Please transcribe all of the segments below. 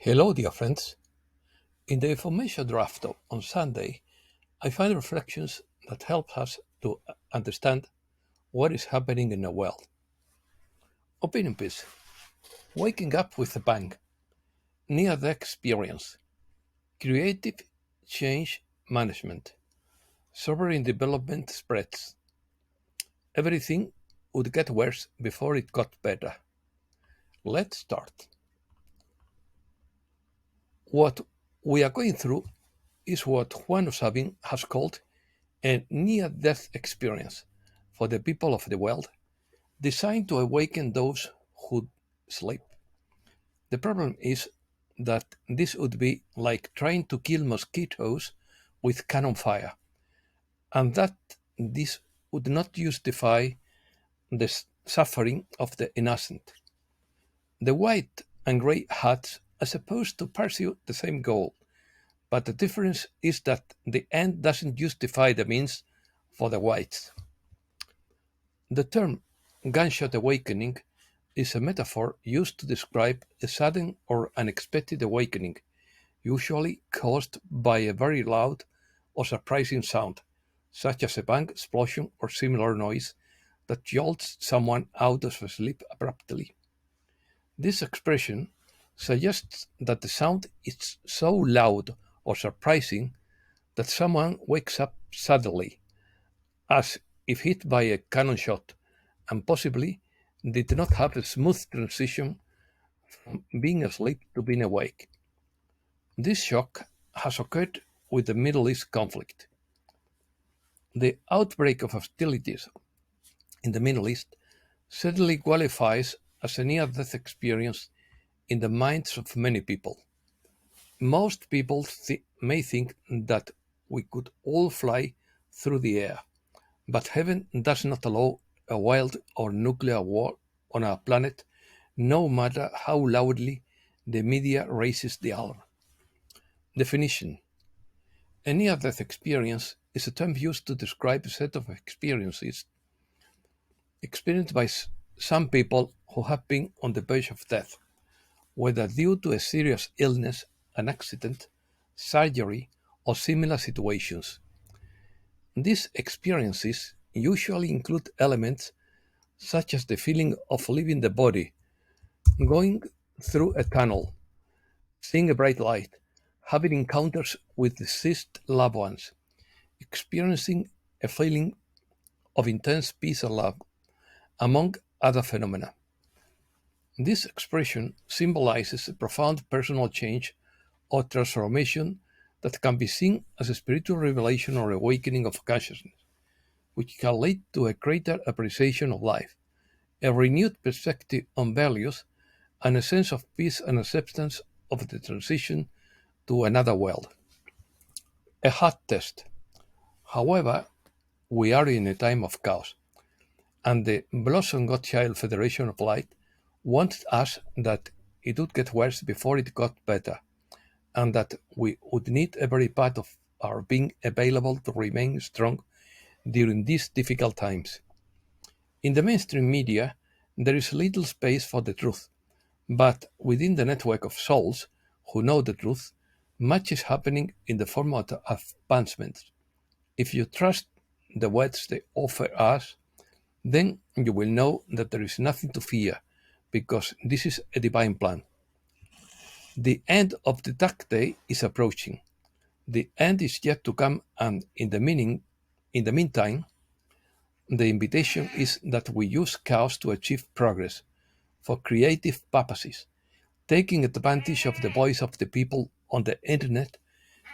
Hello, dear friends. In the information draft on Sunday, I find reflections that help us to understand what is happening in the world. Opinion piece: Waking up with a bang, near death experience, creative change management, sovereign development spreads. Everything would get worse before it got better. Let's start. What we are going through is what Juan Sabin has called a near death experience for the people of the world, designed to awaken those who sleep. The problem is that this would be like trying to kill mosquitoes with cannon fire, and that this would not justify the suffering of the innocent. The white and grey hats are supposed to pursue the same goal, but the difference is that the end doesn't justify the means for the whites. The term gunshot awakening is a metaphor used to describe a sudden or unexpected awakening, usually caused by a very loud or surprising sound, such as a bang, explosion, or similar noise that jolts someone out of sleep abruptly. This expression suggests that the sound is so loud or surprising that someone wakes up suddenly, as if hit by a cannon shot, and possibly did not have a smooth transition from being asleep to being awake. This shock has occurred with the Middle East conflict. The outbreak of hostilities in the Middle East certainly qualifies as a near death experience in the minds of many people. Most people may think that we could all fly through the air, but heaven does not allow a wild or nuclear war on our planet, no matter how loudly the media raises the alarm. Definition: a near death experience is a term used to describe a set of experiences experienced by some people who have been on the verge of death, whether due to a serious illness, an accident, surgery, or similar situations. These experiences usually include elements such as the feeling of leaving the body, going through a tunnel, seeing a bright light, having encounters with deceased loved ones, experiencing a feeling of intense peace and love, among other phenomena. This expression symbolizes a profound personal change or transformation that can be seen as a spiritual revelation or awakening of consciousness, which can lead to a greater appreciation of life, a renewed perspective on values, and a sense of peace and acceptance of the transition to another world. A hard test. However, we are in a time of chaos, and the Blossom Godchild Federation of Light wanted us that it would get worse before it got better, and that we would need every part of our being available to remain strong during these difficult times. In the mainstream media, there is little space for the truth, but within the network of souls who know the truth, much is happening in the form of advancements. If you trust the words they offer us, then you will know that there is nothing to fear, because this is a divine plan. The end of the dark day is approaching. The end is yet to come, and in the meantime, the invitation is that we use chaos to achieve progress for creative purposes, taking advantage of the voice of the people on the internet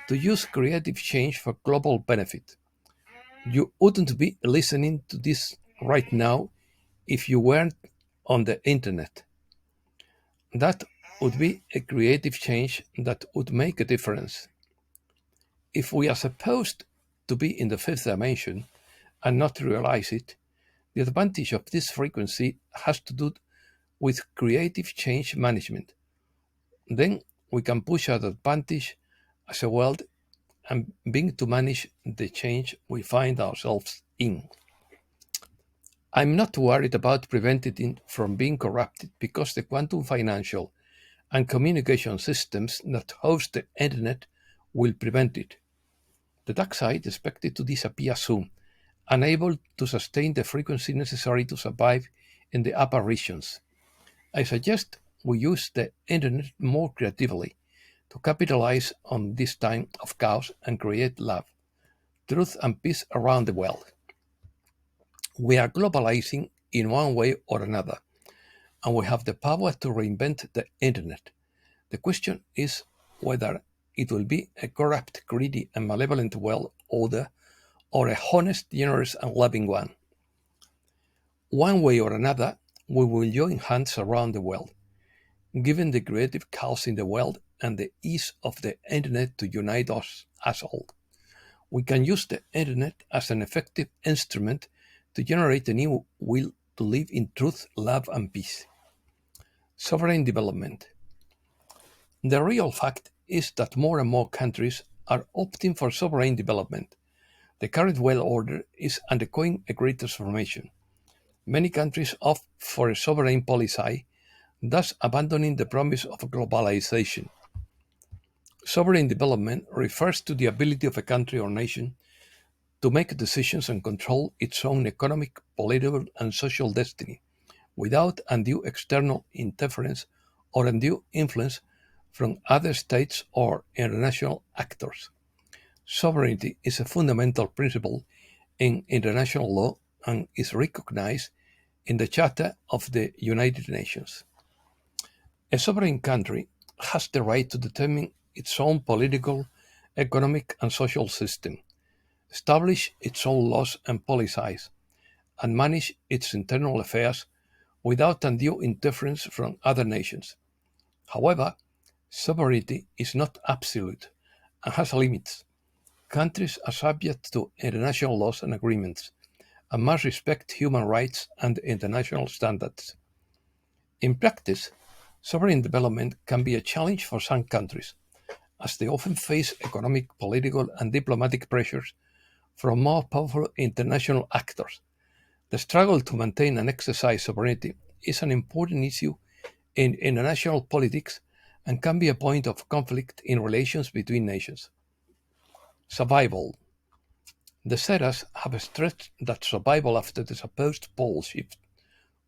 to use creative change for global benefit. You wouldn't be listening to this right now if you weren't on the internet. That would be a creative change that would make a difference. If we are supposed to be in the fifth dimension and not realize it, the advantage of this frequency has to do with creative change management. Then we can push our advantage as a world and begin to manage the change we find ourselves in. I'm not worried about preventing it from being corrupted because the quantum financial and communication systems that host the internet will prevent it. The dark side is expected to disappear soon, unable to sustain the frequency necessary to survive in the upper regions. I suggest we use the internet more creatively to capitalize on this time of chaos and create love, truth, and peace around the world. We are globalizing in one way or another, and we have the power to reinvent the internet. The question is whether it will be a corrupt, greedy, and malevolent world order or a honest, generous, and loving one. One way or another, we will join hands around the world, given the creative chaos in the world and the ease of the internet to unite us all. We can use the internet as an effective instrument to generate a new will to live in truth, love, and peace. Sovereign development. The real fact is that more and more countries are opting for sovereign development. The current world order is undergoing a great transformation. Many countries opt for a sovereign policy, thus abandoning the promise of globalization. Sovereign development refers to the ability of a country or nation to make decisions and control its own economic, political, and social destiny without undue external interference or undue influence from other states or international actors. Sovereignty is a fundamental principle in international law and is recognized in the Charter of the United Nations. A sovereign country has the right to determine its own political, economic, and social system, establish its own laws and policies, and manage its internal affairs without undue interference from other nations. However, sovereignty is not absolute and has limits. Countries are subject to international laws and agreements and must respect human rights and international standards. In practice, sovereign development can be a challenge for some countries, as they often face economic, political, and diplomatic pressures from more powerful international actors. The struggle to maintain and exercise sovereignty is an important issue in international politics and can be a point of conflict in relations between nations. Survival. The Seras have stressed that survival after the supposed pole shift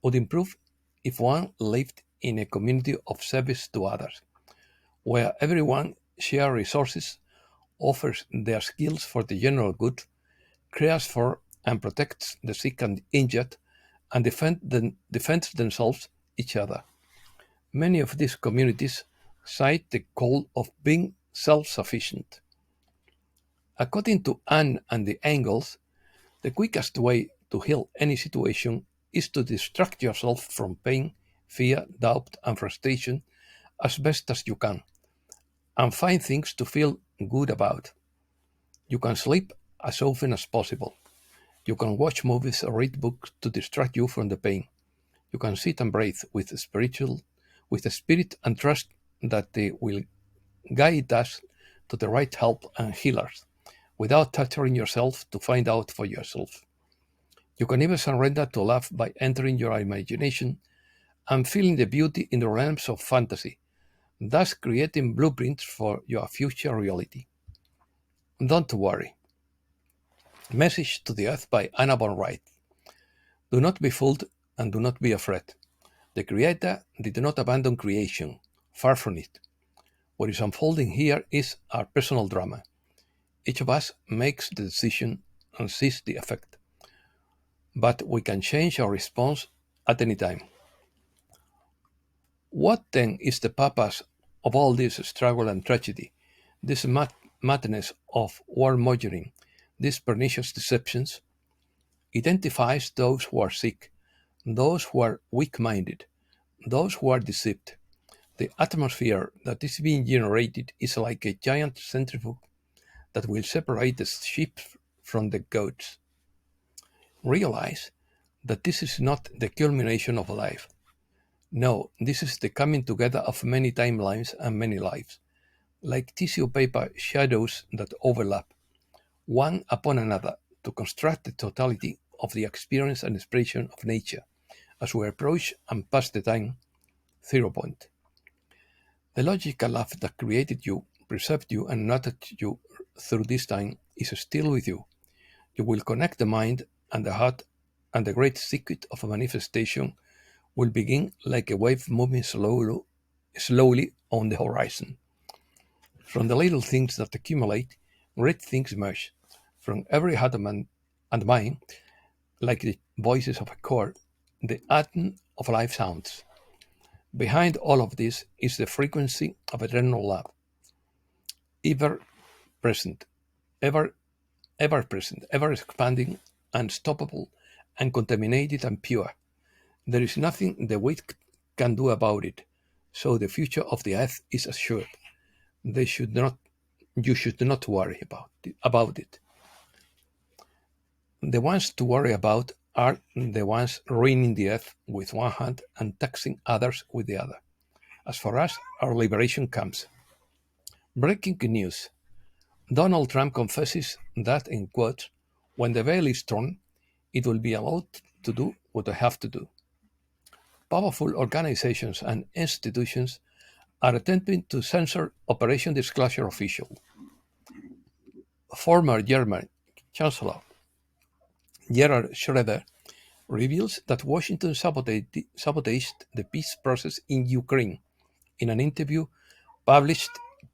would improve if one lived in a community of service to others, where everyone shares resources, offers their skills for the general good, cares for and protects the sick and injured, and defends themselves each other. Many of these communities cite the goal of being self-sufficient. According to Anne and the Engels, the quickest way to heal any situation is to distract yourself from pain, fear, doubt, and frustration as best as you can, and find things to feel good about. You can sleep as often as possible. You can watch movies or read books to distract you from the pain. You can sit and breathe with a spirit and trust that they will guide us to the right help and healers, without torturing yourself to find out for yourself. You can even surrender to love by entering your imagination and feeling the beauty in the realms of fantasy, thus creating blueprints for your future reality. Don't worry. Message to the Earth by Anna von Wright. Do not be fooled and do not be afraid. The Creator did not abandon creation, far from it. What is unfolding here is our personal drama. Each of us makes the decision and sees the effect. But we can change our response at any time. What then is the purpose of all this struggle and tragedy, this madness of warmongering, these pernicious deceptions? Identifies those who are sick, those who are weak-minded, those who are deceived. The atmosphere that is being generated is like a giant centrifuge that will separate the sheep from the goats. Realize that this is not the culmination of life. No, this is the coming together of many timelines and many lives, like tissue paper shadows that overlap, one upon another, to construct the totality of the experience and expression of nature as we approach and pass the time zero point. The logical love that created you, preserved you, and nurtured you through this time is still with you. You will connect the mind and the heart, and the great secret of a manifestation will begin like a wave moving slowly on the horizon. From the little things that accumulate, great things emerge. From every heart and mind, like the voices of a chord, the atom of life sounds. Behind all of this is the frequency of eternal love, ever present, ever ever present, ever expanding, unstoppable, uncontaminated, and pure. There is nothing the wind can do about it. So the future of the earth is assured. They should not You should not worry about it. The ones to worry about are the ones ruining the earth with one hand and taxing others with the other. As for us, our liberation comes. Breaking news. Donald Trump confesses that, in quotes, when the veil is torn, it will be allowed to do what I have to do. Powerful organizations and institutions are attempting to censor Operation Disclosure official. Former German Chancellor Gerhard Schroeder reveals that Washington sabotaged the peace process in Ukraine in an interview published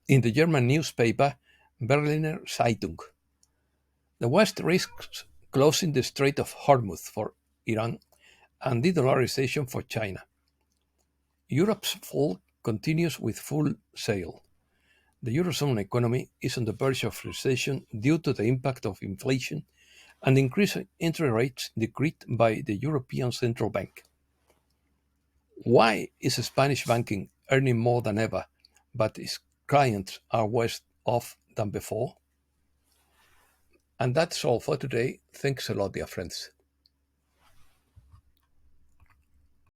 in the German newspaper Berliner Zeitung. The West risks closing the Strait of Hormuz for Iran and de-dollarization for China. Europe's fall continues with full sail. The Eurozone economy is on the verge of recession due to the impact of inflation and increased interest rates decreed by the European Central Bank. Why is Spanish banking earning more than ever, but its clients are worse off than before? And that's all for today. Thanks a lot, dear friends.